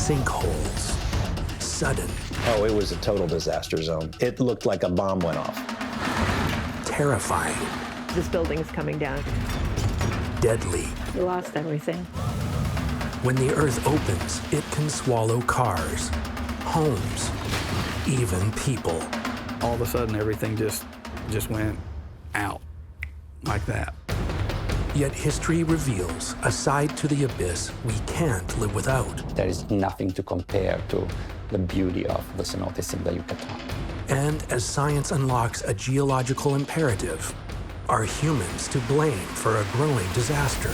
sinkholes. Sudden. Oh, it was a total disaster zone. It looked like a bomb went off. Terrifying. This building's coming down. Deadly. We lost everything. When the earth opens, it can swallow cars, homes, even people. All of a sudden, everything just went out like that. Yet history reveals a side to the abyss we can't live without. There is nothing to compare to the beauty of the cenotes in the Yucatan. And as science unlocks a geological imperative, are humans to blame for a growing disaster?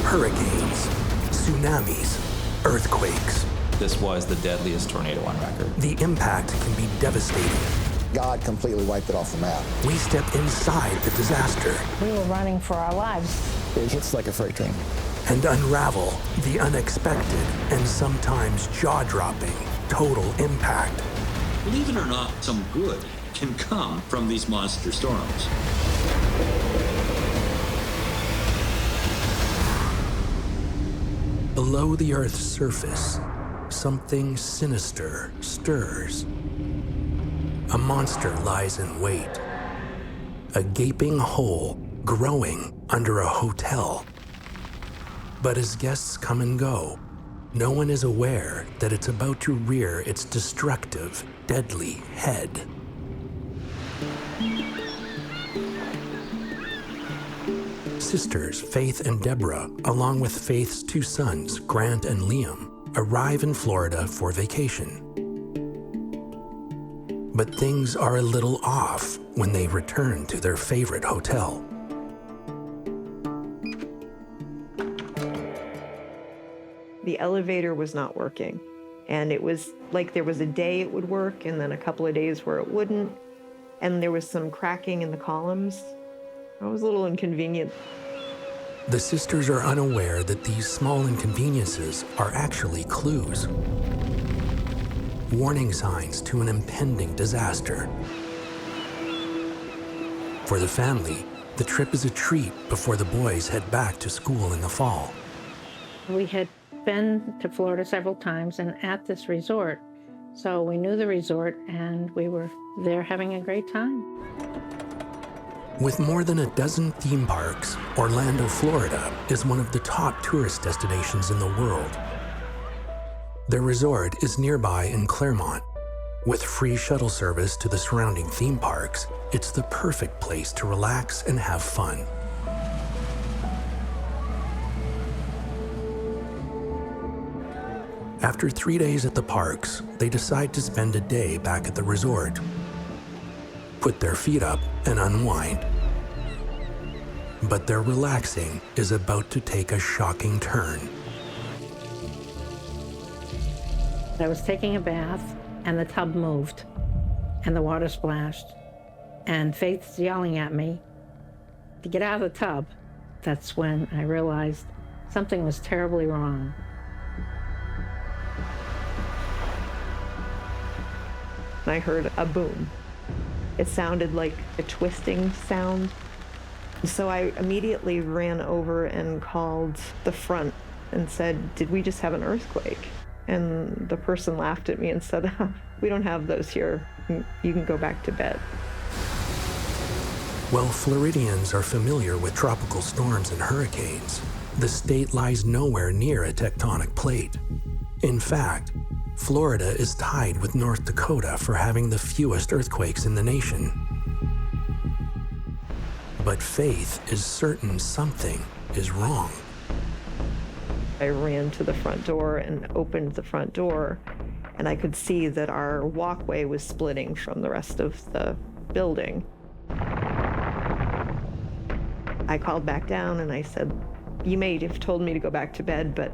Hurricanes, tsunamis, earthquakes. This was the deadliest tornado on record. The impact can be devastating. God completely wiped it off the map. We step inside the disaster. We were running for our lives. It hits like a freight train. And unravel the unexpected and sometimes jaw-dropping total impact. Believe it or not, some good can come from these monster storms. Below the Earth's surface, something sinister stirs. A monster lies in wait. A gaping hole growing under a hotel. But as guests come and go, no one is aware that it's about to rear its destructive, deadly head. Sisters Faith and Deborah, along with Faith's two sons, Grant and Liam, arrive in Florida for vacation. But things are a little off when they return to their favorite hotel. The elevator was not working. And it was like there was a day it would work and then a couple of days where it wouldn't. And there was some cracking in the columns. It was a little inconvenient. The sisters are unaware that these small inconveniences are actually clues. Warning signs to an impending disaster. For the family, the trip is a treat before the boys head back to school in the fall. We had been to Florida several times and at this resort, so we knew the resort and we were there having a great time. With more than a dozen theme parks, Orlando, Florida is one of the top tourist destinations in the world. Their resort is nearby in Claremont. With free shuttle service to the surrounding theme parks, it's the perfect place to relax and have fun. After 3 days at the parks, they decide to spend a day back at the resort. Put their feet up and unwind. But their relaxing is about to take a shocking turn. I was taking a bath and the tub moved and the water splashed and Faith's yelling at me to get out of the tub. That's when I realized something was terribly wrong. I heard a boom. It sounded like a twisting sound. So I immediately ran over and called the front and said, "Did we just have an earthquake?" And the person laughed at me and said, "We don't have those here. You can go back to bed." While Floridians are familiar with tropical storms and hurricanes, the state lies nowhere near a tectonic plate. In fact, Florida is tied with North Dakota for having the fewest earthquakes in the nation. But Faith is certain something is wrong. I ran to the front door and opened the front door, and I could see that our walkway was splitting from the rest of the building. I called back down and I said, "You may have told me to go back to bed, but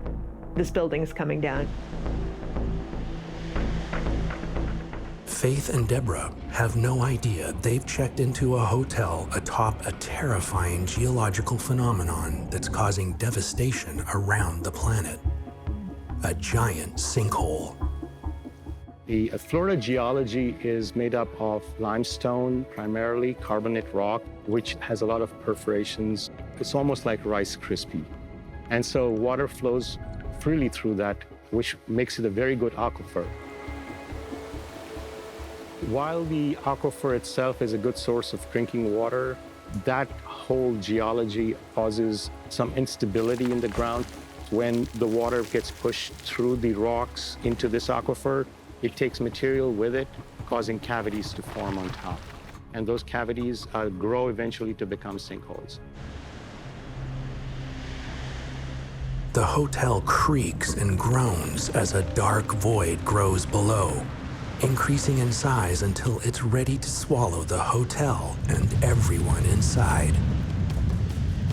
this building's coming down." Faith and Deborah have no idea they've checked into a hotel atop a terrifying geological phenomenon that's causing devastation around the planet. A giant sinkhole. The Florida geology is made up of limestone, primarily carbonate rock, which has a lot of perforations. It's almost like Rice Krispie. And so water flows freely through that which makes it a very good aquifer. While the aquifer itself is a good source of drinking water, that whole geology causes some instability in the ground. When the water gets pushed through the rocks into this aquifer, it takes material with it, causing cavities to form on top. And those cavities grow eventually to become sinkholes. The hotel creaks and groans as a dark void grows below, increasing in size until it's ready to swallow the hotel and everyone inside.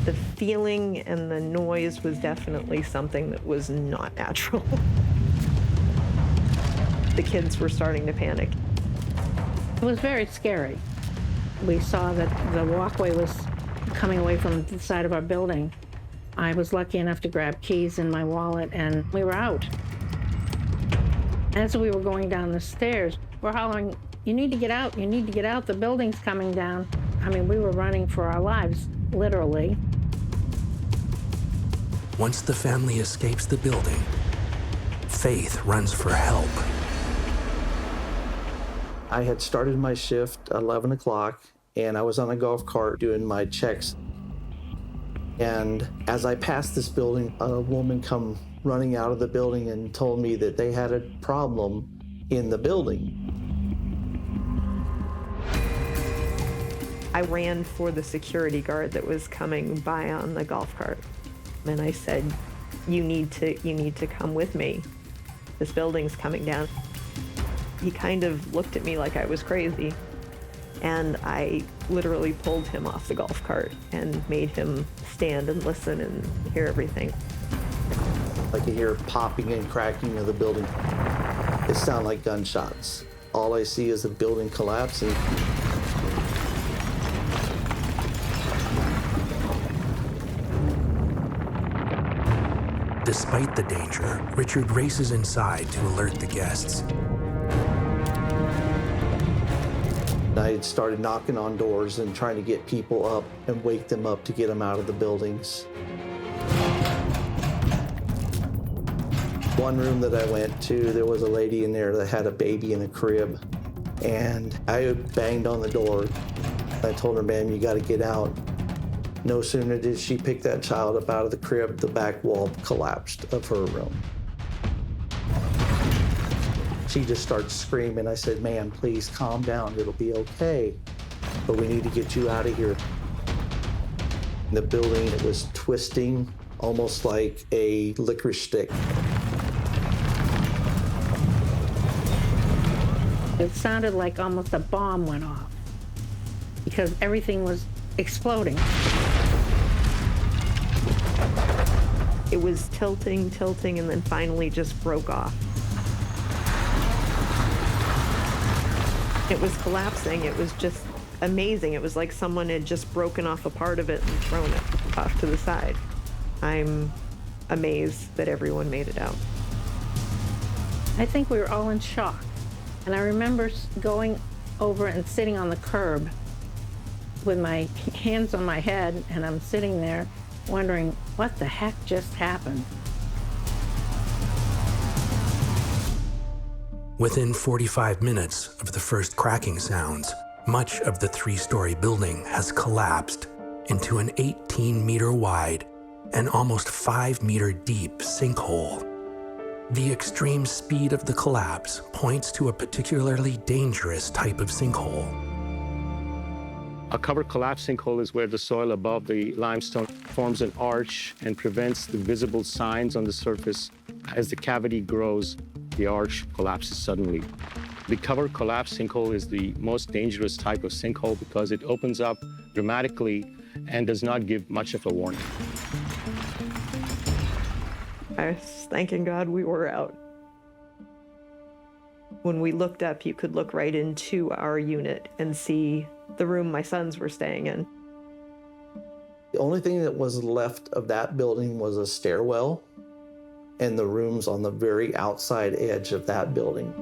The feeling and the noise was definitely something that was not natural. The kids were starting to panic. It was very scary. We saw that the walkway was coming away from the side of our building. I was lucky enough to grab keys in my wallet, and we were out. As we were going down the stairs, we're hollering, "You need to get out, you need to get out, the building's coming down." I mean, we were running for our lives, literally. Once the family escapes the building, Faith runs for help. I had started my shift at 11 o'clock, and I was on a golf cart doing my checks. And as I passed this building, a woman come running out of the building and told me that they had a problem in the building. I ran for the security guard that was coming by on the golf cart. And I said, you need to come with me. This building's coming down. He kind of looked at me like I was crazy. And I literally pulled him off the golf cart and made him stand and listen and hear everything. I could hear popping and cracking of the building. It sounded like gunshots. All I see is the building collapsing. Despite the danger, Richard races inside to alert the guests. I had started knocking on doors and trying to get people up and wake them up to get them out of the buildings. One room that I went to, there was a lady in there that had a baby in a crib, and I banged on the door. I told her, "Ma'am, you got to get out." No sooner did she pick that child up out of the crib, the back wall collapsed of her room. She just started screaming. I said, "Ma'am, please calm down. It'll be okay. But we need to get you out of here." The building, it was twisting almost like a licorice stick. It sounded like almost a bomb went off because everything was exploding. It was tilting, and then finally just broke off. It was collapsing. It was just amazing. It was like someone had just broken off a part of it and thrown it off to the side. I'm amazed that everyone made it out. I think we were all in shock. And I remember going over and sitting on the curb with my hands on my head, and I'm sitting there wondering, what the heck just happened? Within 45 minutes of the first cracking sounds, much of the three-story building has collapsed into an 18-meter wide and almost 5-meter deep sinkhole. The extreme speed of the collapse points to a particularly dangerous type of sinkhole. A cover collapse sinkhole is where the soil above the limestone forms an arch and prevents the visible signs on the surface. As the cavity grows, the arch collapses suddenly. The cover collapse sinkhole is the most dangerous type of sinkhole because it opens up dramatically and does not give much of a warning. I was thanking God we were out. When we looked up, you could look right into our unit and see the room my sons were staying in. The only thing that was left of that building was a stairwell and the rooms on the very outside edge of that building.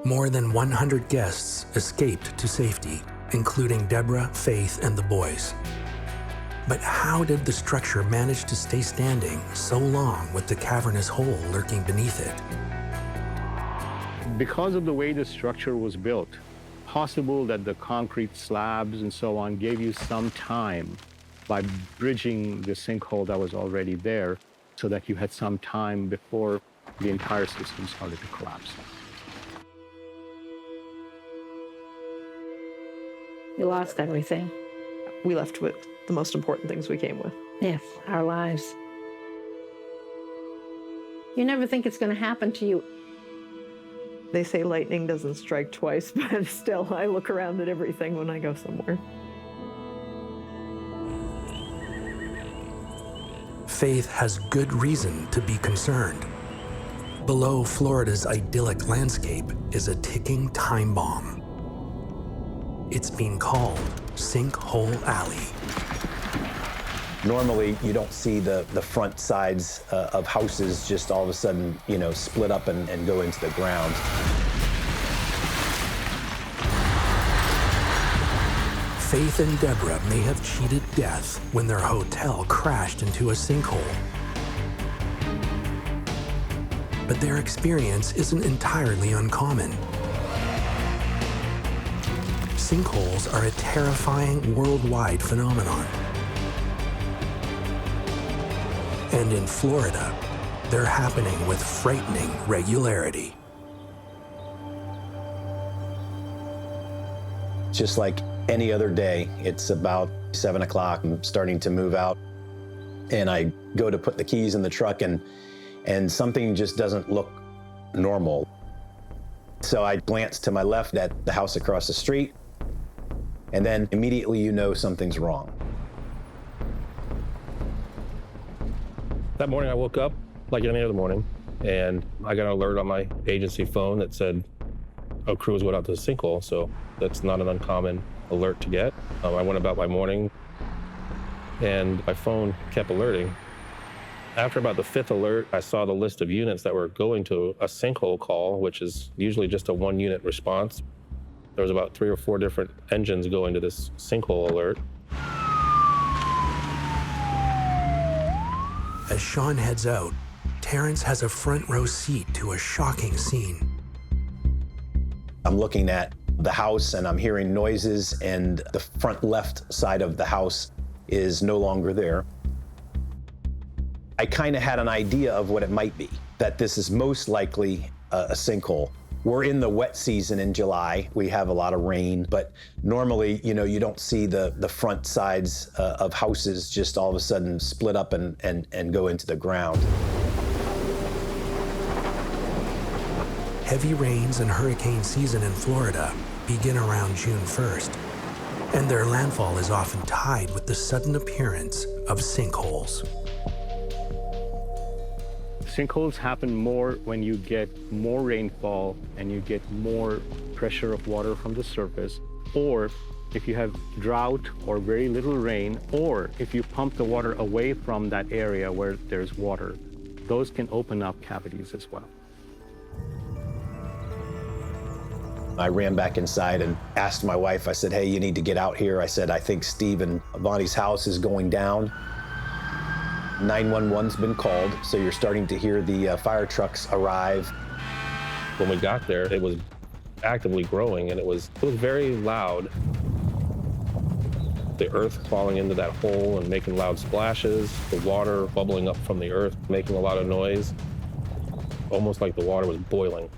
More than 100 guests escaped to safety, including Deborah, Faith, and the boys. But how did the structure manage to stay standing so long with the cavernous hole lurking beneath it? Because of the way the structure was built, possible that the concrete slabs and so on gave you some time by bridging the sinkhole that was already there so that you had some time before the entire system started to collapse. We lost everything. We left with the most important things we came with. Yes, our lives. You never think it's going to happen to you. They say lightning doesn't strike twice, but still, I look around at everything when I go somewhere. Faith has good reason to be concerned. Below Florida's idyllic landscape is a ticking time bomb. It's being called Sinkhole Alley. Normally, you don't see the front sides of houses just all of a sudden, split up and go into the ground. Faith and Deborah may have cheated death when their hotel crashed into a sinkhole. But their experience isn't entirely uncommon. Sinkholes are a terrifying worldwide phenomenon. And in Florida, they're happening with frightening regularity. Just like any other day, it's about 7 o'clock. I'm starting to move out, and I go to put the keys in the truck, and something just doesn't look normal. So I glance to my left at the house across the street, and then immediately something's wrong. That morning I woke up like any other morning, and I got an alert on my agency phone that said a crew was going out to the sinkhole, so that's not an uncommon alert to get. I went about my morning, and my phone kept alerting. After about the 5th alert, I saw the list of units that were going to a sinkhole call, which is usually just a 1-unit response. There was about 3 or 4 different engines going to this sinkhole alert. As Sean heads out, Terrence has a front row seat to a shocking scene. I'm looking at the house and I'm hearing noises, and the front left side of the house is no longer there. I kind of had an idea of what it might be, that this is most likely a sinkhole. We're in the wet season in July. We have a lot of rain, but normally, you don't see the front sides of houses just all of a sudden split up and go into the ground. Heavy rains and hurricane season in Florida begin around June 1st, and their landfall is often tied with the sudden appearance of sinkholes. Sinkholes happen more when you get more rainfall and you get more pressure of water from the surface, or if you have drought or very little rain, or if you pump the water away from that area where there's water. Those can open up cavities as well. I ran back inside and asked my wife, I said, hey, you need to get out here. I said, I think Steve and Bonnie's house is going down. 911's been called, so you're starting to hear the fire trucks arrive. When we got there, it was actively growing, and it was very loud. The earth falling into that hole and making loud splashes, the water bubbling up from the earth, making a lot of noise, almost like the water was boiling.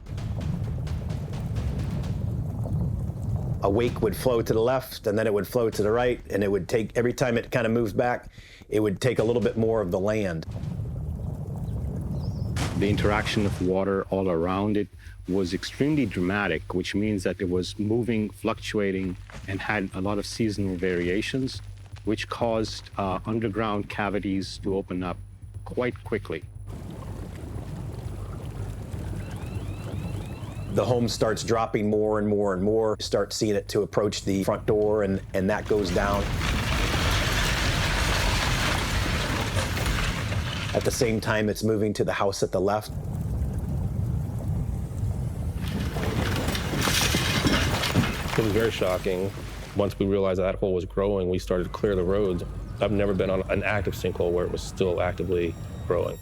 A wake would flow to the left, and then it would flow to the right, and it would take, every time it kind of moved back, it would take a little bit more of the land. The interaction of water all around it was extremely dramatic, which means that it was moving, fluctuating, and had a lot of seasonal variations, which caused underground cavities to open up quite quickly. The home starts dropping more and more and more. You start seeing it to approach the front door, and that goes down. At the same time, it's moving to the house at the left. It was very shocking. Once we realized that hole was growing, we started to clear the roads. I've never been on an active sinkhole where it was still actively growing.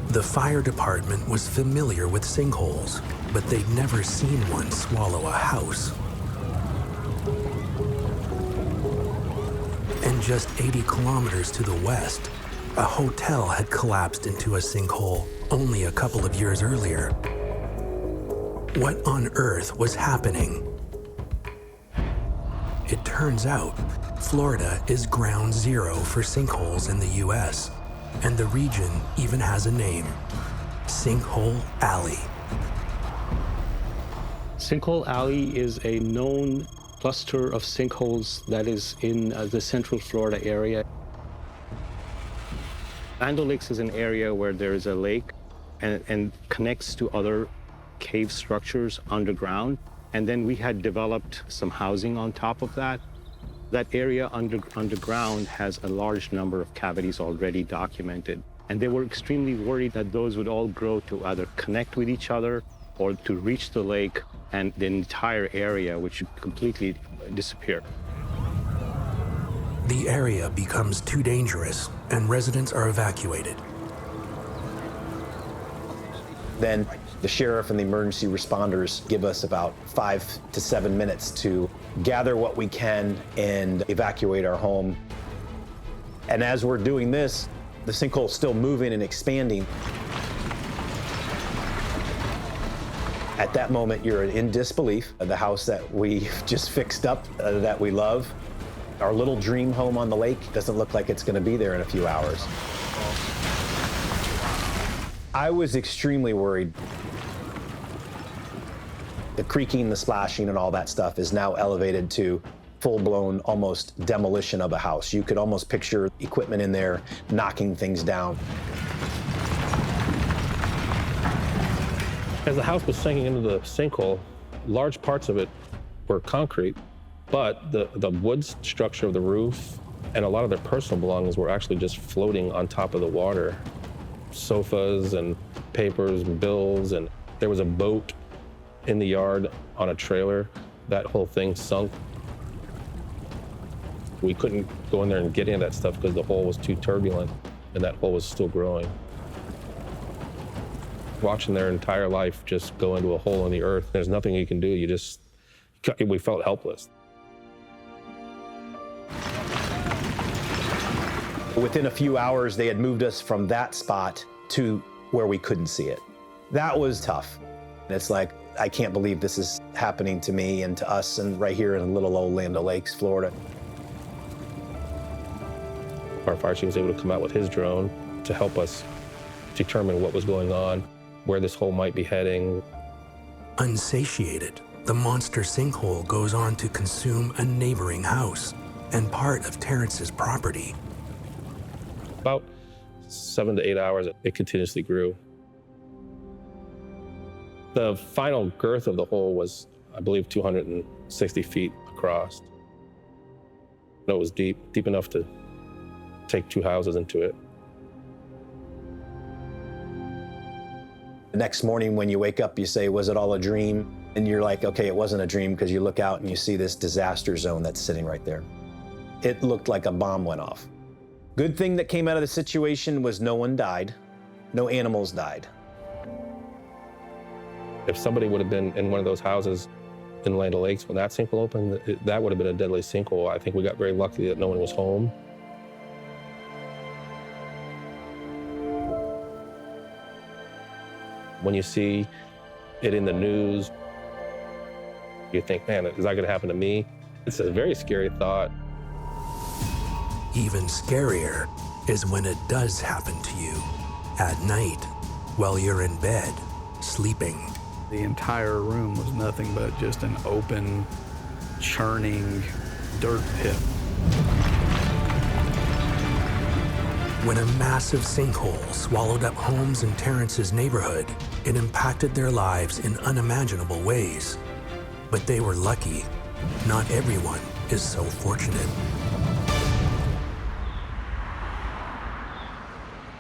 The fire department was familiar with sinkholes, but they'd never seen one swallow a house. And just 80 kilometers to the west, a hotel had collapsed into a sinkhole only a couple of years earlier. What on earth was happening? It turns out, Florida is ground zero for sinkholes in the US, and the region even has a name, Sinkhole Alley. Sinkhole Alley is a known cluster of sinkholes that is in the central Florida area. Land O'Lakes is an area where there is a lake and connects to other cave structures underground. And then we had developed some housing on top of that. That area underground has a large number of cavities already documented. And they were extremely worried that those would all grow to either connect with each other or to reach the lake and the entire area, which would completely disappear. The area becomes too dangerous and residents are evacuated. Then the sheriff and the emergency responders give us about 5 to 7 minutes to gather what we can and evacuate our home. And as we're doing this, the sinkhole's still moving and expanding. At that moment, you're in disbelief. The house that we just fixed up, that we love, our little dream home on the lake, doesn't look like it's going to be there in a few hours. I was extremely worried. The creaking, the splashing, and all that stuff is now elevated to full-blown, almost demolition of a house. You could almost picture equipment in there knocking things down. As the house was sinking into the sinkhole, large parts of it were concrete, but the wood structure of the roof and a lot of their personal belongings were actually just floating on top of the water. Sofas and papers and bills, and there was a boat in the yard on a trailer. That whole thing sunk. We couldn't go in there and get into that stuff because the hole was too turbulent and that hole was still growing. Watching their entire life just go into a hole in the earth, there's nothing you can do. We felt helpless. Within a few hours, they had moved us from that spot to where we couldn't see it. That was tough. It's like, I can't believe this is happening to me and to us and right here in little old Land O'Lakes, Florida. Our fire chief was able to come out with his drone to help us determine what was going on, where this hole might be heading. Unsatiated, the monster sinkhole goes on to consume a neighboring house and part of Terrence's property. About 7 to 8 hours, it continuously grew. The final girth of the hole was, I believe, 260 feet across. It was deep enough to take 2 houses into it. The next morning when you wake up, you say, was it all a dream? And you're like, okay, it wasn't a dream, because you look out and you see this disaster zone that's sitting right there. It looked like a bomb went off. Good thing that came out of the situation was no one died, no animals died. If somebody would have been in one of those houses in Land O'Lakes when that sinkhole opened, that would have been a deadly sinkhole. I think we got very lucky that no one was home. When you see it in the news, you think, man, is that gonna happen to me? It's a very scary thought. Even scarier is when it does happen to you at night while you're in bed, sleeping. The entire room was nothing but just an open, churning dirt pit. When a massive sinkhole swallowed up homes in Terrence's neighborhood, it impacted their lives in unimaginable ways. But they were lucky. Not everyone is so fortunate.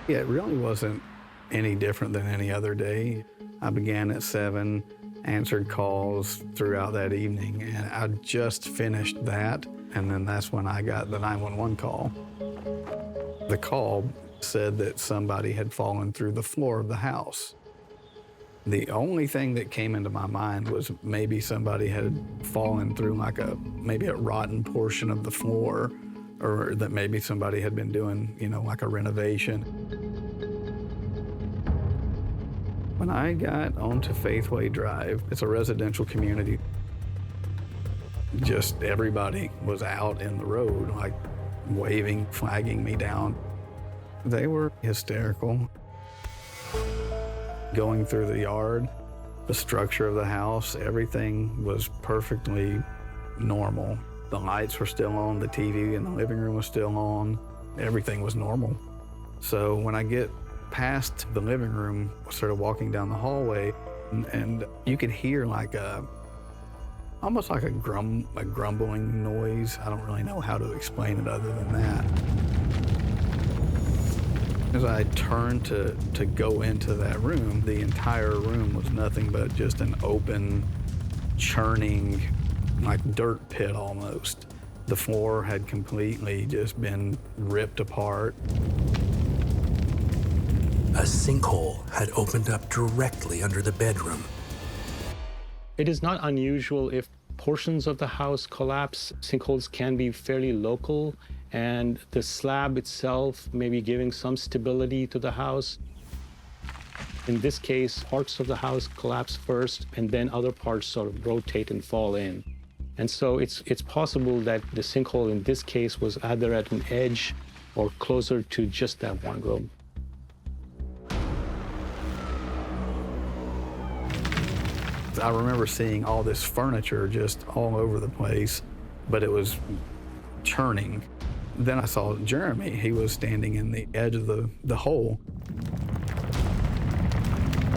Yeah, it really wasn't any different than any other day. I began at 7, answered calls throughout that evening, and I just finished that, and then that's when I got the 911 call. The call said that somebody had fallen through the floor of the house. The only thing that came into my mind was maybe somebody had fallen through maybe a rotten portion of the floor, or that maybe somebody had been doing, like a renovation. When I got onto Faithway Drive, it's a residential community. Just everybody was out in the road, like waving, flagging me down. They were hysterical. Going through the yard, the structure of the house, everything was perfectly normal. The lights were still on, the TV in the living room was still on, everything was normal. So when I get past the living room, I started walking down the hallway, and you could hear almost like a grumbling noise. I don't really know how to explain it other than that. As I turned to go into that room, the entire room was nothing but just an open, churning, dirt pit almost. The floor had completely just been ripped apart. A sinkhole had opened up directly under the bedroom. It is not unusual if portions of the house collapse. Sinkholes can be fairly local, and the slab itself may be giving some stability to the house. In this case, parts of the house collapse first, and then other parts sort of rotate and fall in. And so it's possible that the sinkhole in this case was either at an edge or closer to just that one room. I remember seeing all this furniture just all over the place, but it was churning. Then I saw Jeremy. He was standing in the edge of the hole.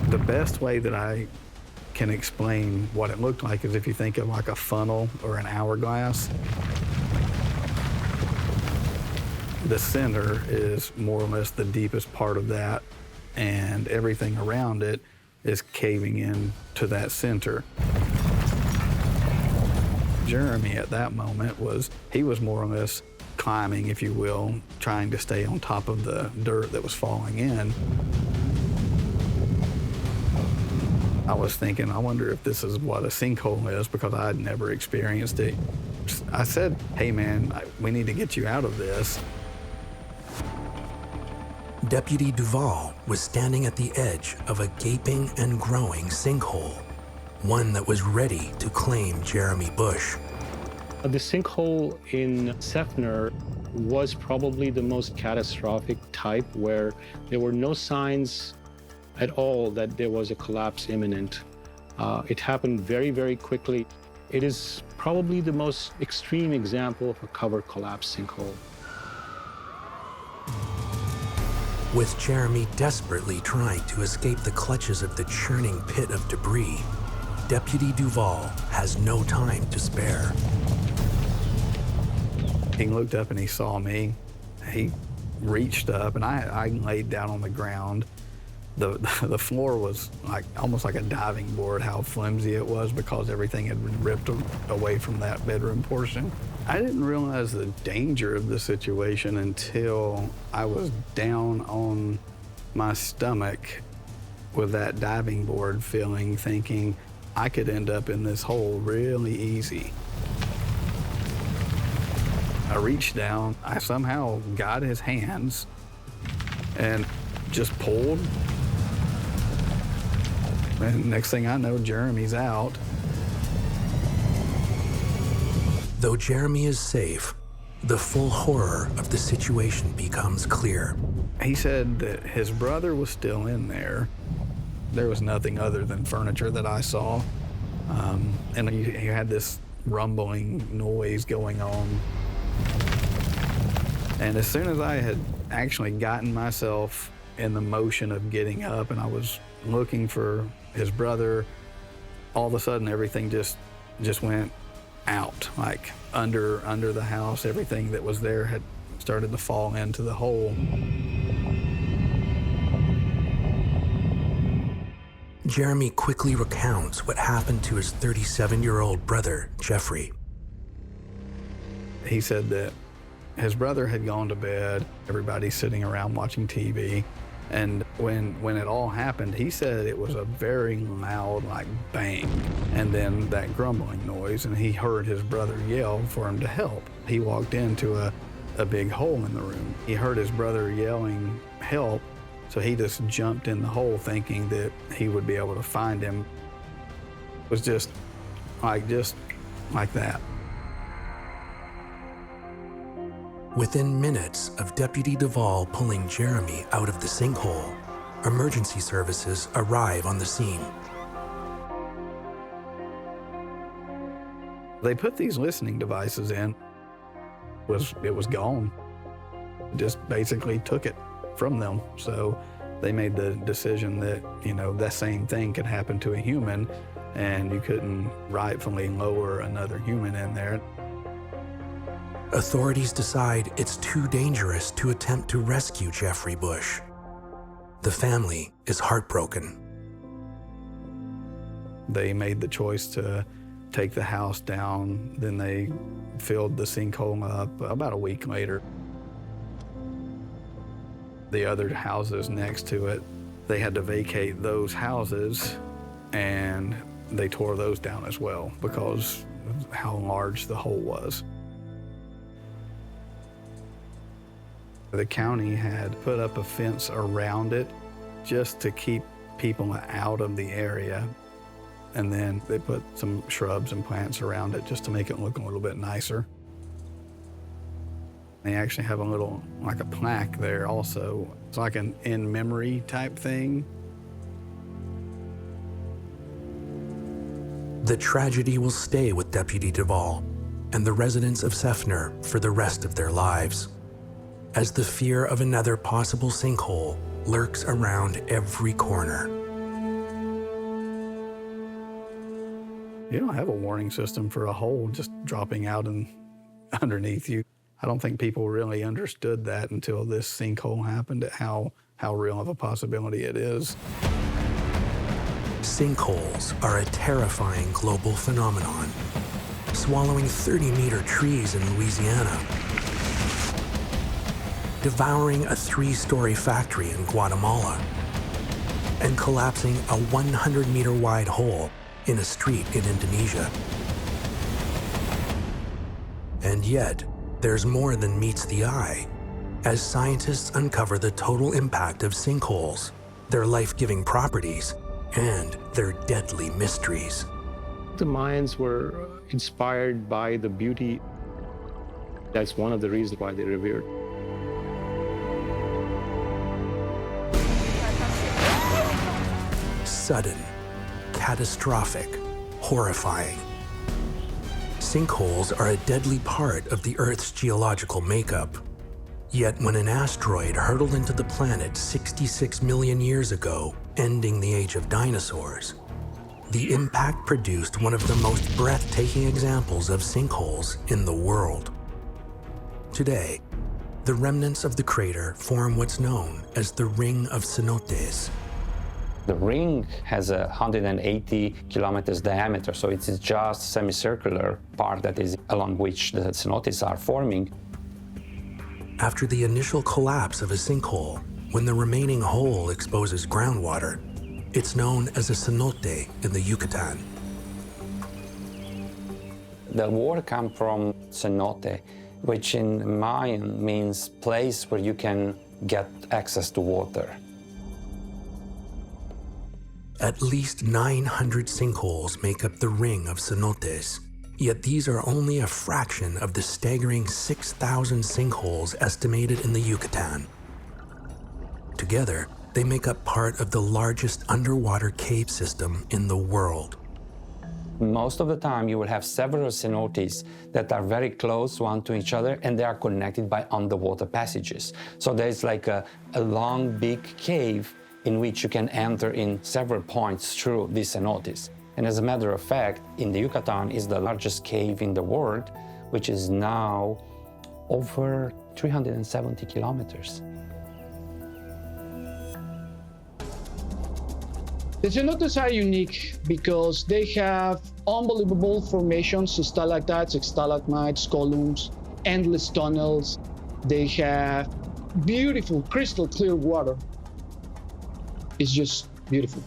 The best way that I can explain what it looked like is if you think of like a funnel or an hourglass. The center is more or less the deepest part of that, and everything around it is caving in to that center. Jeremy at that moment was more or less climbing, if you will, trying to stay on top of the dirt that was falling in. I was thinking, I wonder if this is what a sinkhole is, because I had never experienced it. I said, hey man, we need to get you out of this. Deputy Duvall was standing at the edge of a gaping and growing sinkhole, one that was ready to claim Jeremy Bush. The sinkhole in Seffner was probably the most catastrophic type, where there were no signs at all that there was a collapse imminent. It happened very, very quickly. It is probably the most extreme example of a cover collapse sinkhole. With Jeremy desperately trying to escape the clutches of the churning pit of debris, Deputy Duvall has no time to spare. He looked up and he saw me. He reached up, and I laid down on the ground. The floor was almost like a diving board, how flimsy it was, because everything had been ripped away from that bedroom portion. I didn't realize the danger of the situation until I was down on my stomach with that diving board feeling, thinking I could end up in this hole really easy. I reached down, I somehow got his hands and just pulled. And next thing I know, Jeremy's out. Though Jeremy is safe, the full horror of the situation becomes clear. He said that his brother was still in there. There was nothing other than furniture that I saw. And he had this rumbling noise going on. And as soon as I had actually gotten myself in the motion of getting up and I was looking for his brother, all of a sudden everything just went out, like under the house. Everything that was there had started to fall into the hole. Jeremy quickly recounts what happened to his 37-year-old brother, Jeffrey. He said that his brother had gone to bed, everybody's sitting around watching TV, and when it all happened, he said it was a very loud, like, bang, and then that grumbling noise, and he heard his brother yell for him to help. He walked into a big hole in the room. He heard his brother yelling, help, so he just jumped in the hole thinking that he would be able to find him. It was just like that. Within minutes of Deputy Duvall pulling Jeremy out of the sinkhole, emergency services arrive on the scene. They put these listening devices in. It was gone. Just basically took it from them. So they made the decision that, that same thing could happen to a human, and you couldn't rightfully lower another human in there. Authorities decide it's too dangerous to attempt to rescue Jeffrey Bush. The family is heartbroken. They made the choice to take the house down, then they filled the sinkhole up about a week later. The other houses next to it, they had to vacate those houses, and they tore those down as well because of how large the hole was. The county had put up a fence around it just to keep people out of the area. And then they put some shrubs and plants around it just to make it look a little bit nicer. They actually have like a plaque there also. It's like an in memory type thing. The tragedy will stay with Deputy Duvall and the residents of Seffner for the rest of their lives, as the fear of another possible sinkhole lurks around every corner. You don't have a warning system for a hole just dropping out and underneath you. I don't think people really understood that until this sinkhole happened, how real of a possibility it is. Sinkholes are a terrifying global phenomenon, swallowing 30-meter trees in Louisiana, devouring a 3-story factory in Guatemala, and collapsing a 100-meter wide hole in a street in Indonesia. And yet, there's more than meets the eye, as scientists uncover the total impact of sinkholes, their life-giving properties, and their deadly mysteries. The Mayans were inspired by the beauty. That's one of the reasons why they revered. Sudden, catastrophic, horrifying. Sinkholes are a deadly part of the Earth's geological makeup. Yet when an asteroid hurtled into the planet 66 million years ago, ending the age of dinosaurs, the impact produced one of the most breathtaking examples of sinkholes in the world. Today, the remnants of the crater form what's known as the Ring of Cenotes. The ring has 180 kilometers diameter, so it's just a semicircular part that is along which the cenotes are forming. After the initial collapse of a sinkhole, when the remaining hole exposes groundwater, it's known as a cenote in the Yucatan. The word comes from cenote, which in Mayan means place where you can get access to water. At least 900 sinkholes make up the Ring of Cenotes, yet these are only a fraction of the staggering 6,000 sinkholes estimated in the Yucatan. Together, they make up part of the largest underwater cave system in the world. Most of the time, you will have several cenotes that are very close one to each other, and they are connected by underwater passages. So there's like a long, big cave in which you can enter in several points through these cenotes. And as a matter of fact, in the Yucatan is the largest cave in the world, which is now over 370 kilometers. The cenotes are unique because they have unbelievable formations, stalactites, stalagmites, columns, endless tunnels. They have beautiful, crystal clear water. It's just beautiful.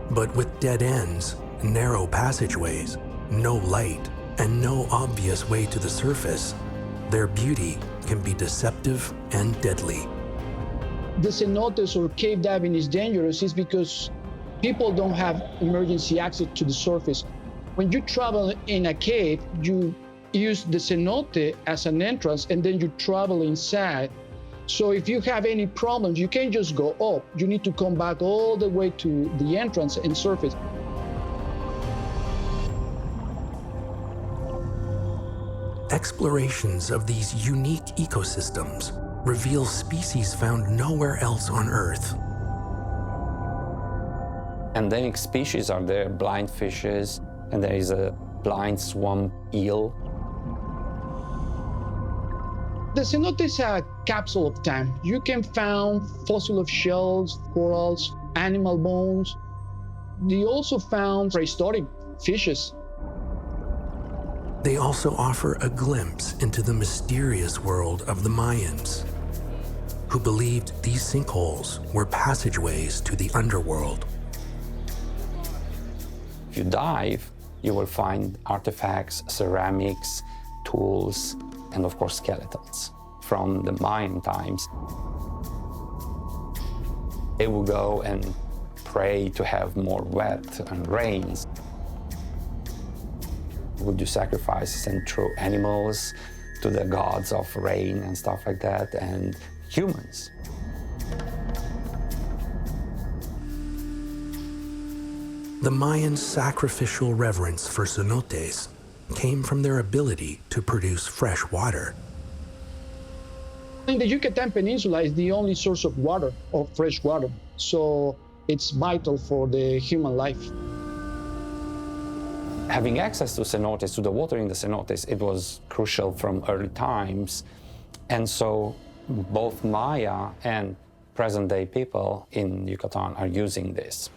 But with dead ends, narrow passageways, no light, and no obvious way to the surface, their beauty can be deceptive and deadly. The cenotes or cave diving is dangerous is because people don't have emergency access to the surface. When you travel in a cave, you use the cenote as an entrance and then you travel inside. So if you have any problems, you can't just go up. You need to come back all the way to the entrance and surface. Explorations of these unique ecosystems reveal species found nowhere else on Earth. Endemic species are there, blind fishes, and there is a blind swamp eel. The cenote is a capsule of time. You can find fossil of shells, corals, animal bones. They also found prehistoric fishes. They also offer a glimpse into the mysterious world of the Mayans, who believed these sinkholes were passageways to the underworld. If you dive, you will find artifacts, ceramics, tools, and of course skeletons from the Mayan times. They will go and pray to have more wet and rains. Would do sacrifices and throw animals to the gods of rain and stuff like that, and humans. The Mayans' sacrificial reverence for cenotes came from their ability to produce fresh water. In the Yucatan Peninsula is the only source of water, of fresh water, so it's vital for the human life. Having access to cenotes, to the water in the cenotes, it was crucial from early times. And so both Maya and present-day people in Yucatan are using this.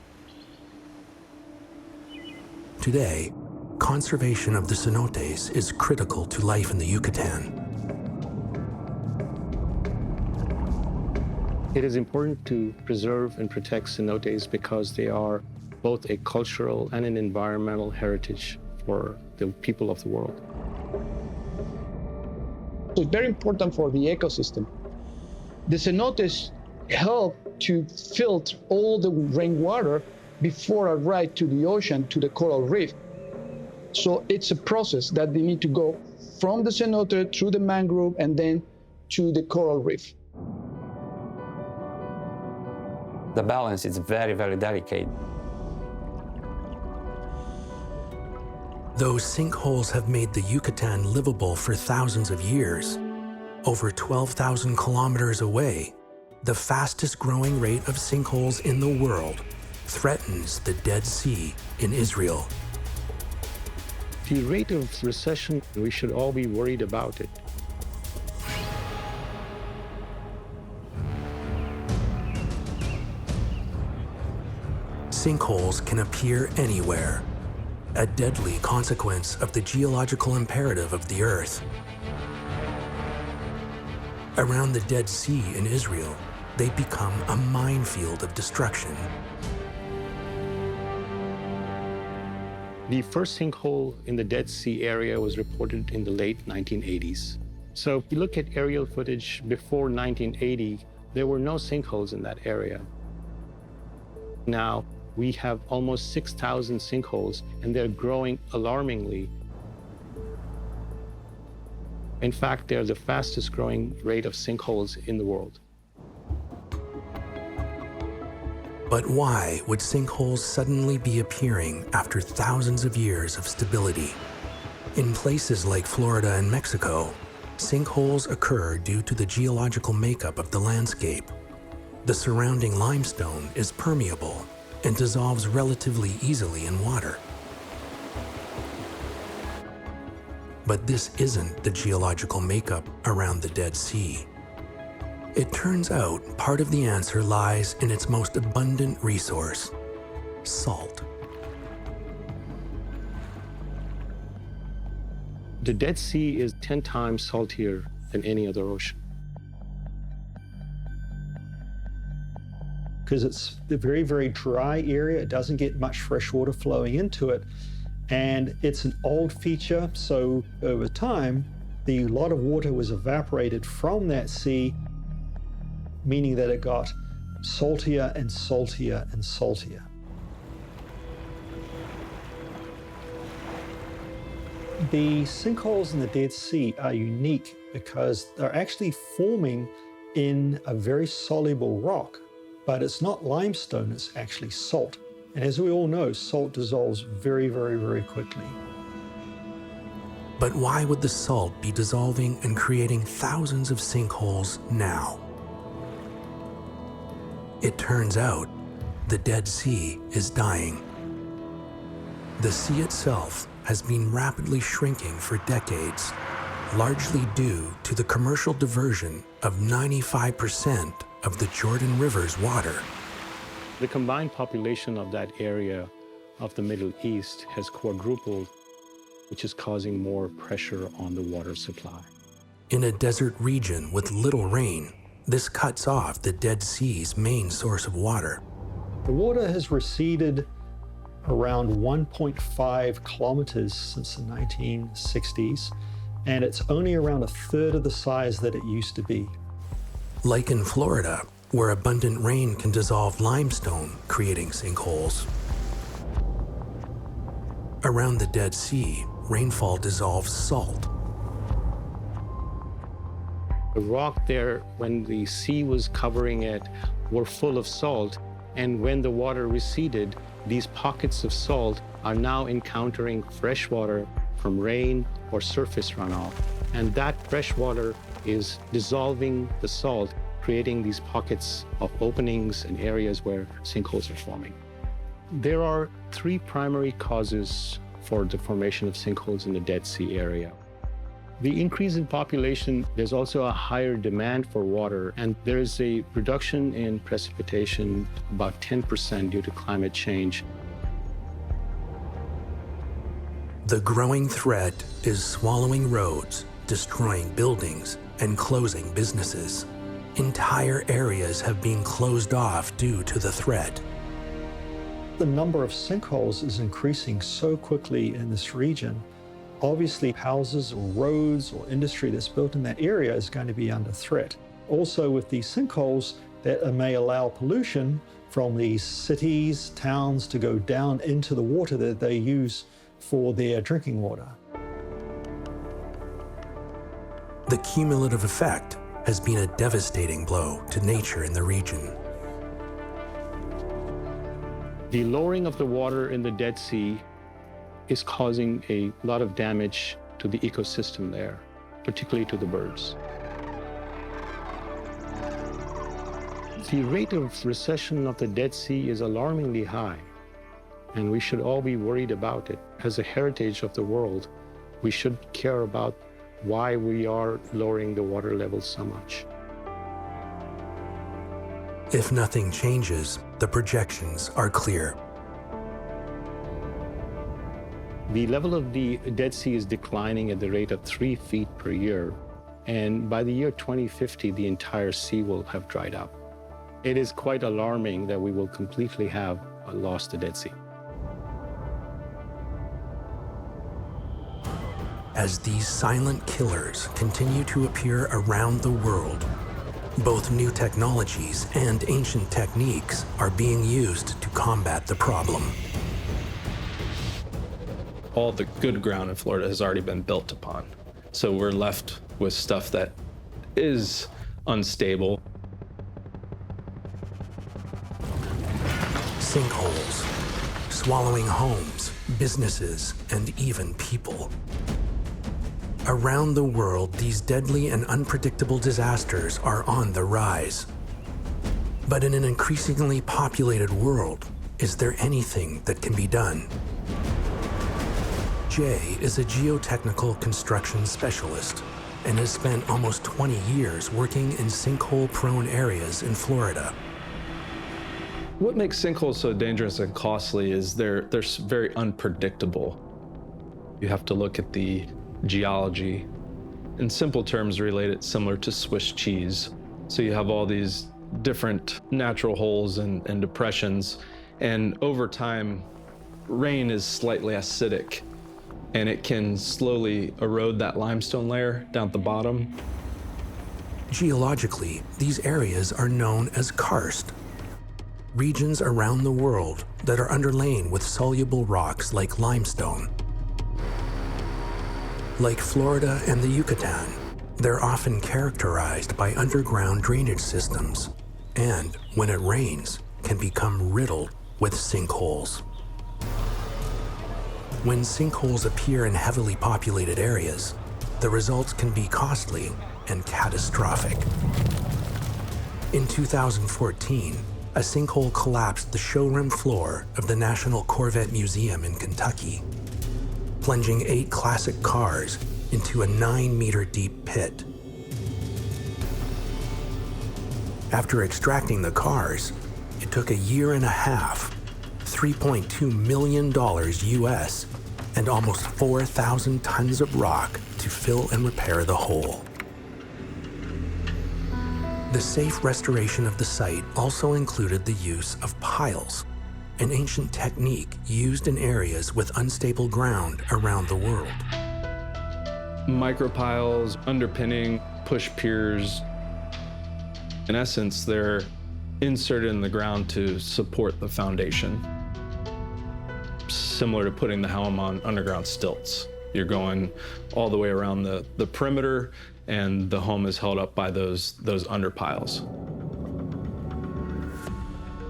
Today, conservation of the cenotes is critical to life in the Yucatan. It is important to preserve and protect cenotes because they are both a cultural and an environmental heritage for the people of the world. It's very important for the ecosystem. The cenotes help to filter all the rainwater before it arrives to the ocean, to the coral reef. So it's a process that they need to go from the cenote through the mangrove and then to the coral reef. The balance is very, very delicate. Those sinkholes have made the Yucatan livable for thousands of years. Over 12,000 kilometers away, the fastest growing rate of sinkholes in the world threatens the Dead Sea in Israel. The rate of recession, we should all be worried about it. Sinkholes can appear anywhere, a deadly consequence of the geological imperative of the Earth. Around the Dead Sea in Israel, they become a minefield of destruction. The first sinkhole in the Dead Sea area was reported in the late 1980s. So if you look at aerial footage before 1980, there were no sinkholes in that area. Now, we have almost 6,000 sinkholes, and they're growing alarmingly. In fact, they're the fastest growing rate of sinkholes in the world. But why would sinkholes suddenly be appearing after thousands of years of stability? In places like Florida and Mexico, sinkholes occur due to the geological makeup of the landscape. The surrounding limestone is permeable and dissolves relatively easily in water. But this isn't the geological makeup around the Dead Sea. It turns out part of the answer lies in its most abundant resource, salt. The Dead Sea is 10 times saltier than any other ocean. Because it's a very, very dry area. It doesn't get much fresh water flowing into it. And it's an old feature, so over time, a lot of water was evaporated from that sea, meaning that it got saltier and saltier and saltier. The sinkholes in the Dead Sea are unique because they're actually forming in a very soluble rock, but it's not limestone, it's actually salt. And as we all know, salt dissolves very, very, very quickly. But why would the salt be dissolving and creating thousands of sinkholes now? It turns out the Dead Sea is dying. The sea itself has been rapidly shrinking for decades, largely due to the commercial diversion of 95% of the Jordan River's water. The combined population of that area of the Middle East has quadrupled, which is causing more pressure on the water supply. In a desert region with little rain, this cuts off the Dead Sea's main source of water. The water has receded around 1.5 kilometers since the 1960s, and it's only around a third of the size that it used to be. Like in Florida, where abundant rain can dissolve limestone, creating sinkholes. Around the Dead Sea, rainfall dissolves salt. The rock there, when the sea was covering it, were full of salt, and when the water receded, these pockets of salt are now encountering fresh water from rain or surface runoff, and that fresh water is dissolving the salt, creating these pockets of openings and areas where sinkholes are forming. There are three primary causes for the formation of sinkholes in the Dead Sea area. The increase in population, there's also a higher demand for water, and there is a reduction in precipitation, about 10% due to climate change. The growing threat is swallowing roads, destroying buildings, and closing businesses. Entire areas have been closed off due to the threat. The number of sinkholes is increasing so quickly in this region. Obviously, houses or roads or industry that's built in that area is going to be under threat. Also, with these sinkholes, that may allow pollution from these cities, towns to go down into the water that they use for their drinking water. The cumulative effect has been a devastating blow to nature in the region. The lowering of the water in the Dead Sea is causing a lot of damage to the ecosystem there, particularly to the birds. The rate of recession of the Dead Sea is alarmingly high, and we should all be worried about it. As a heritage of the world, we should care about why we are lowering the water levels so much. If nothing changes, the projections are clear. The level of the Dead Sea is declining at the rate of 3 feet per year, and by the year 2050, the entire sea will have dried up. It is quite alarming that we will completely have lost the Dead Sea. As these silent killers continue to appear around the world, both new technologies and ancient techniques are being used to combat the problem. All the good ground in Florida has already been built upon. So we're left with stuff that is unstable. Sinkholes, swallowing homes, businesses, and even people. Around the world, these deadly and unpredictable disasters are on the rise. But in an increasingly populated world, is there anything that can be done? Jay is a geotechnical construction specialist and has spent almost 20 years working in sinkhole-prone areas in Florida. What makes sinkholes so dangerous and costly is they're very unpredictable. You have to look at the geology. In simple terms, relate it similar to Swiss cheese. So you have all these different natural holes and depressions, and over time, rain is slightly acidic, and it can slowly erode that limestone layer down at the bottom. Geologically, these areas are known as karst, regions around the world that are underlain with soluble rocks like limestone. Like Florida and the Yucatan, they're often characterized by underground drainage systems, and when it rains, can become riddled with sinkholes. When sinkholes appear in heavily populated areas, the results can be costly and catastrophic. In 2014, a sinkhole collapsed the showroom floor of the National Corvette Museum in Kentucky, plunging 8 classic cars into a 9-meter deep pit. After extracting the cars, it took a year and a half, $3.2 million US, and almost 4,000 tons of rock to fill and repair the hole. The safe restoration of the site also included the use of piles, an ancient technique used in areas with unstable ground around the world. Micropiles, underpinning, push piers. In essence, they're inserted in the ground to support the foundation. Similar to putting the helm on underground stilts. You're going all the way around the perimeter, and the home is held up by those underpiles.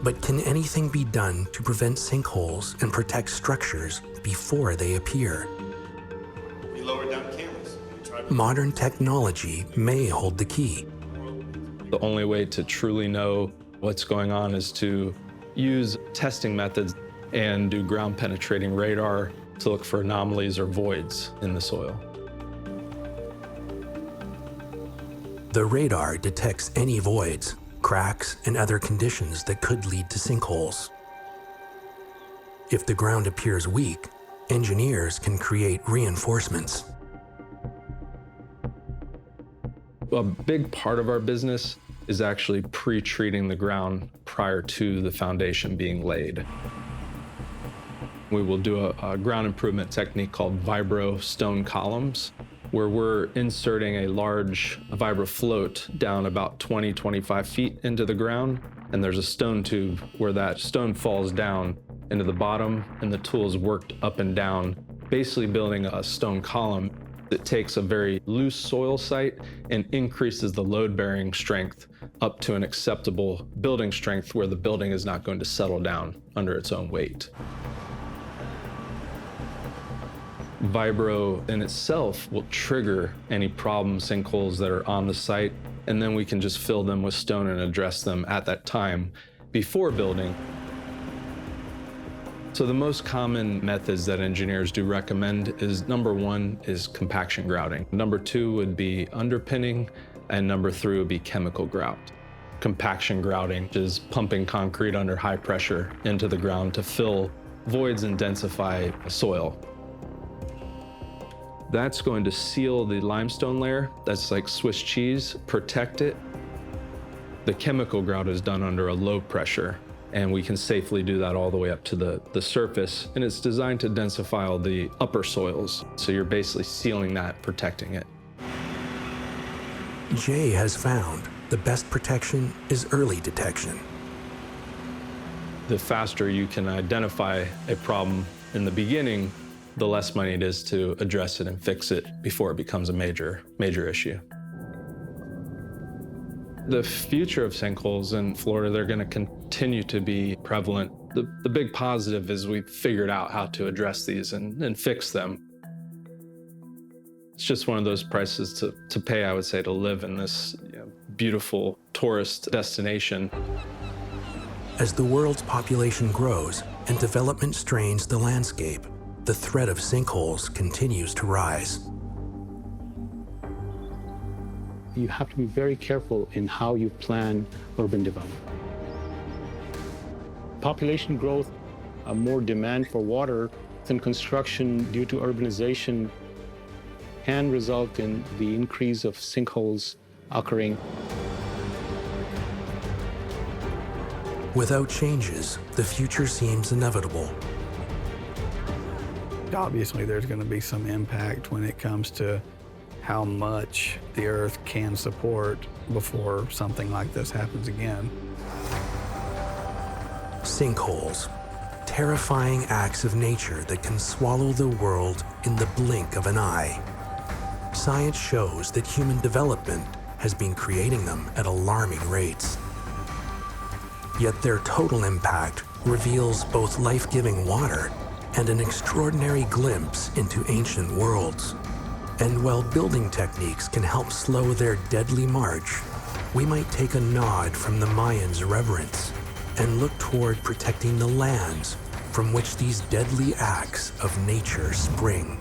But can anything be done to prevent sinkholes and protect structures before they appear? We lowered down cameras. Modern technology may hold the key. The only way to truly know what's going on is to use testing methods and do ground penetrating radar to look for anomalies or voids in the soil. The radar detects any voids, cracks, and other conditions that could lead to sinkholes. If the ground appears weak, engineers can create reinforcements. A big part of our business is actually pre-treating the ground prior to the foundation being laid. We will do a ground improvement technique called vibro stone columns, where we're inserting a large vibro float down about 20-25 feet into the ground, and there's a stone tube where that stone falls down into the bottom, and the tool is worked up and down, basically building a stone column that takes a very loose soil site and increases the load-bearing strength up to an acceptable building strength where the building is not going to settle down under its own weight. Vibro in itself will trigger any problem sinkholes that are on the site, and then we can just fill them with stone and address them at that time before building. So the most common methods that engineers do recommend is, number 1 is compaction grouting. Number 2 would be underpinning, and number 3 would be chemical grout. Compaction grouting is pumping concrete under high pressure into the ground to fill voids and densify soil. That's going to seal the limestone layer. That's like Swiss cheese, protect it. The chemical grout is done under a low pressure, and we can safely do that all the way up to the surface, and it's designed to densify all the upper soils. So you're basically sealing that, protecting it. Jay has found the best protection is early detection. The faster you can identify a problem in the beginning, the less money it is to address it and fix it before it becomes a major issue. The future of sinkholes in Florida, they're going to continue to be prevalent. The big positive is we've figured out how to address these and fix them. It's just one of those prices to pay, I would say, to live in this beautiful tourist destination. As the world's population grows and development strains the landscape, the threat of sinkholes continues to rise. You have to be very careful in how you plan urban development. Population growth, more demand for water, and construction due to urbanization can result in the increase of sinkholes occurring. Without changes, the future seems inevitable. Obviously, there's going to be some impact when it comes to how much the Earth can support before something like this happens again. Sinkholes, terrifying acts of nature that can swallow the world in the blink of an eye. Science shows that human development has been creating them at alarming rates. Yet their total impact reveals both life-giving water and an extraordinary glimpse into ancient worlds. And while building techniques can help slow their deadly march, we might take a nod from the Mayans' reverence and look toward protecting the lands from which these deadly acts of nature spring.